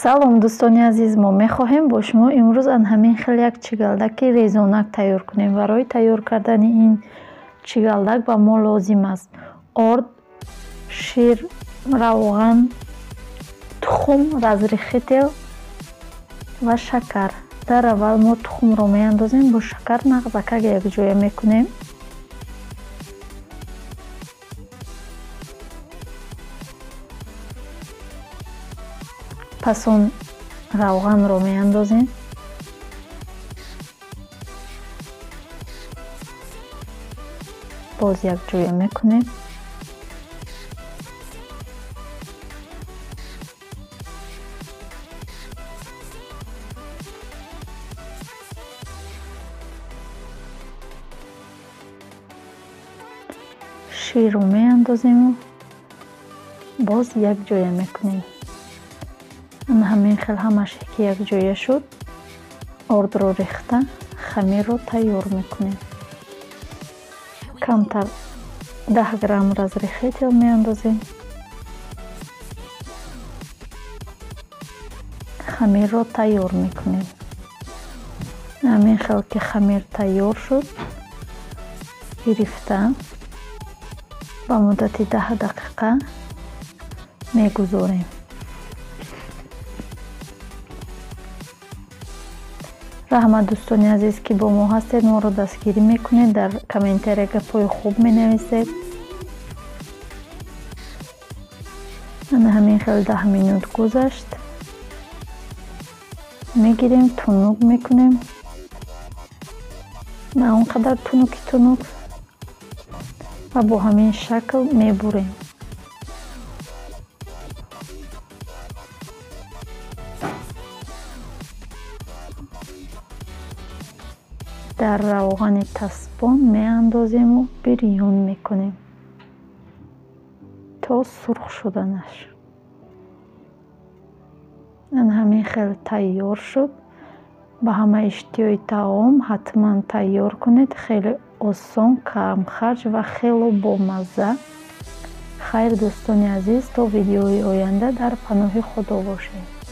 Салом дӯстони азиз, мо мехоҳем бо шумо имрӯз анҳамин хел як чигалдаки резонак тайёр кунем. Барои тайёр кардани ин чигалдак ба мо лозим аст орд, шир, равған, тухм, разрихи тел ва шакар. Дар аввал мо тухмро меандозем, бо шакар нағзакаga якҷоя мекунем. Пас он равғанро меандозем. Боз якҷоя мекунем. Ширро меандозему боз якҷоя мекунем. Ҳамин хел ҳамаш ки якҷоя шуд, ордро рехта хамирро тайёр мекунем. Камтар 10 грамм разрихи тел меандозем. Хамирро тайёр мекунем. Ҳамин хел ки хамир тайёр шуд, гирифта ба муддати 10 дақиқа мегузорем. раҳмат дӯстони азиз ки бо мо ҳастед, моро дастгирӣ мекунед, дар комментария гапҳои хуб менависед. ана ҳамин хел 10 минут гузашт. мегирем, тунук мекунем, на он қадар тунук ва бо ҳамин шакл мебурем. дар равғани таспон меандозему бирён мекунем то сурх шуданаш. ҳамин хел тайёр шуд. ба ҳама иштиёи таом ҳатман тайёр кунед. хеле осон, камхарҷ ва хеле бомазза. хайр дӯстони азиз, то видеои оянда дар паноҳи худо бошед.